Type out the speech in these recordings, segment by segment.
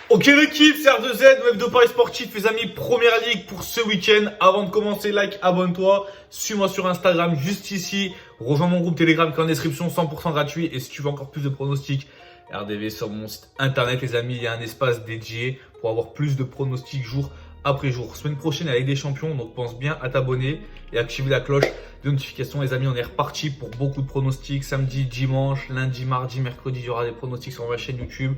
Ok l'équipe, c'est R2Z, web de Paris Sportif, les amis, première ligue pour ce week-end. Avant de commencer, like, abonne-toi, suis-moi sur Instagram juste ici, rejoins mon groupe Telegram qui est en description, 100% gratuit. Et si tu veux encore plus de pronostics, RDV sur mon site internet, les amis, il y a un espace dédié pour avoir plus de pronostics jour après jour. Semaine prochaine, avec des champions, donc pense bien à t'abonner et activer la cloche de notification. Les amis, on est reparti pour beaucoup de pronostics. Samedi, dimanche, lundi, mardi, mercredi, il y aura des pronostics sur ma chaîne YouTube.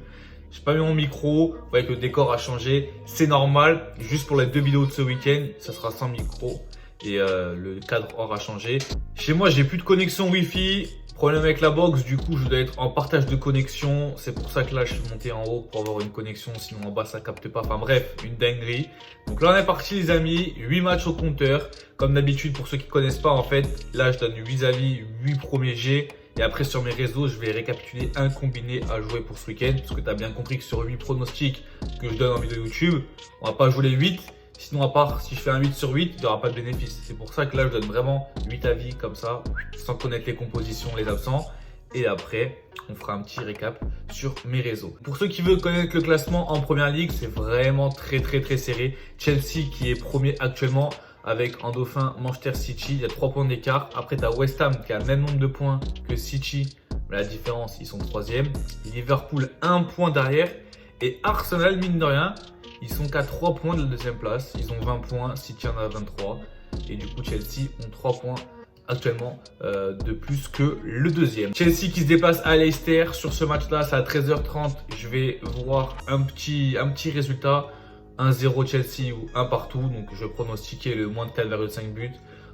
J'ai pas mis mon micro, vous voyez que le décor a changé, c'est normal. Juste pour les deux vidéos de ce week-end, ça sera sans micro et le cadre aura changé. Chez moi, j'ai plus de connexion Wi-Fi. Problème avec la box, du coup, je dois être en partage de connexion. C'est pour ça que là, je suis monté en haut pour avoir une connexion, sinon en bas, ça capte pas. Enfin bref, une dinguerie. Donc là, on est parti, les amis. 8 matchs au compteur. Comme d'habitude, pour ceux qui connaissent pas, en fait, là, je donne 8 avis, 8 premiers jets. Et après, sur mes réseaux, je vais récapituler un combiné à jouer pour ce week-end. Parce que tu as bien compris que sur 8 pronostics que je donne en vidéo YouTube, on va pas jouer les 8. Sinon, à part si je fais un 8 sur 8, il n'y aura pas de bénéfice. C'est pour ça que là, je donne vraiment 8 avis comme ça, sans connaître les compositions, les absents. Et après, on fera un petit récap sur mes réseaux. Pour ceux qui veulent connaître le classement en première ligue, c'est vraiment très serré. Chelsea qui est premier actuellement avec en dauphin Manchester City. Il y a 3 points d'écart. Après, tu as West Ham qui a le même nombre de points que City. Mais la différence, ils sont 3e. Liverpool, 1 point derrière. Et Arsenal, mine de rien, ils sont qu'à 3 points de la deuxième place. Ils ont 20 points, City en a 23. Et du coup, Chelsea ont 3 points actuellement de plus que le deuxième. Chelsea qui se déplace à Leicester. Sur ce match-là, c'est à 13h30. Je vais voir un petit résultat. 1-0 Chelsea ou 1 partout. Donc, je vais pronostiquer le moins de 4,5 buts.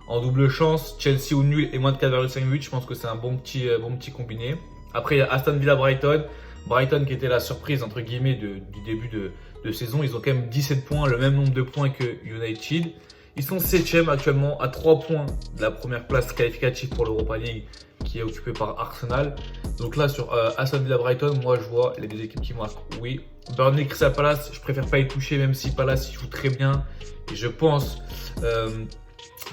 En double chance, Chelsea au nul et moins de 4,5 buts. Je pense que c'est un bon petit combiné. Après, il y a Aston Villa Brighton. Brighton qui était la surprise entre guillemets du début de saison. Ils ont quand même 17 points, le même nombre de points que United. Ils sont 7e actuellement à 3 points de la première place qualificative pour l'Europa League qui est occupée par Arsenal. Donc là sur Aston Villa Brighton, moi je vois les deux équipes qui marquent oui. Burnley Crystal Palace, je préfère pas y toucher même si Palace joue très bien. Et je pense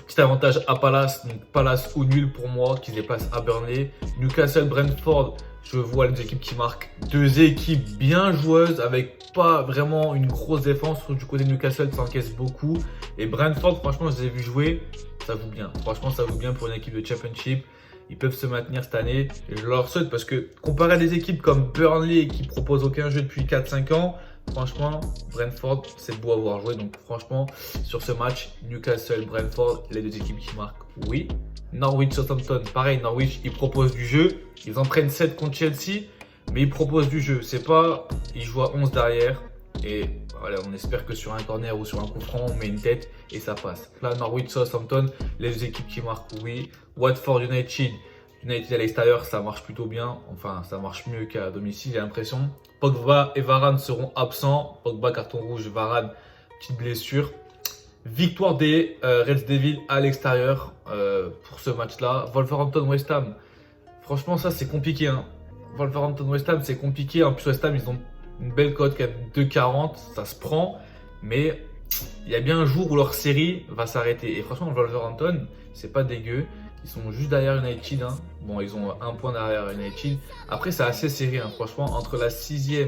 petit avantage à Palace, donc Palace au nul pour moi qui se déplace à Burnley. Newcastle Brentford, je vois les deux équipes qui marquent. Deux équipes bien joueuses avec pas vraiment une grosse défense. Du côté de Newcastle, ça encaisse beaucoup. Et Brentford, franchement, je les ai vus jouer. Ça joue bien. Franchement, ça joue bien pour une équipe de Championship. Ils peuvent se maintenir cette année. Et je leur souhaite parce que comparé à des équipes comme Burnley qui proposent aucun jeu depuis 4-5 ans, franchement, Brentford, c'est beau à voir jouer. Donc franchement, sur ce match, Newcastle, Brentford, les deux équipes qui marquent, oui. Norwich, Southampton, pareil, Norwich, ils proposent du jeu. Ils en prennent 7 contre Chelsea, mais ils proposent du jeu. C'est pas, ils jouent à 11 derrière. Et voilà, on espère que sur un corner ou sur un coup franc, on met une tête et ça passe. Là, Norwich, Southampton, les deux équipes qui marquent, oui. Watford, United à l'extérieur, ça marche plutôt bien. Enfin, ça marche mieux qu'à domicile, j'ai l'impression. Pogba et Varane seront absents. Pogba, carton rouge, Varane, petite blessure. Victoire des Red Devils à l'extérieur pour ce match-là. Wolverhampton-West Ham. Franchement, ça, c'est compliqué. Hein. Wolverhampton-West Ham, c'est compliqué. En plus, West Ham, ils ont une belle cote, quand même 2,40. Ça se prend. Mais il y a bien un jour où leur série va s'arrêter. Et franchement, Wolverhampton, c'est pas dégueu. Ils sont juste derrière United. Hein. Bon, ils ont 1 point derrière United. Après, c'est assez serré. Hein. Franchement, entre la 6e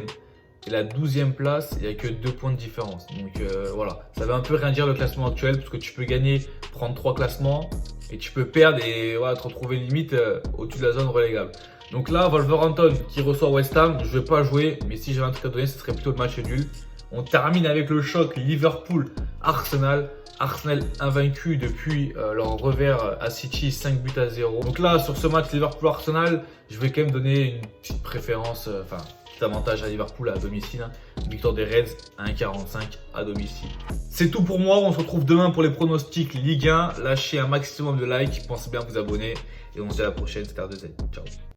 et la 12e place, il n'y a que 2 points de différence. Donc voilà, ça veut un peu rien dire le classement actuel parce que tu peux gagner, prendre 3 classements et tu peux perdre et voilà, te retrouver limite au-dessus de la zone relégable. Donc là, Wolverhampton qui reçoit West Ham, je ne vais pas jouer, mais si j'avais un truc à donner, ce serait plutôt le match nul. On termine avec le choc Liverpool-Arsenal. Arsenal invaincu depuis leur revers à City, 5 buts à 0. Donc là, sur ce match Liverpool-Arsenal, je vais quand même donner une petite préférence, petit avantage à Liverpool à domicile. Hein. Victoire des Reds à 1,45 à domicile. C'est tout pour moi. On se retrouve demain pour les pronostics Ligue 1. Lâchez un maximum de likes. Pensez bien à vous abonner. Et on se dit à la prochaine. C'était R2Z. Ciao.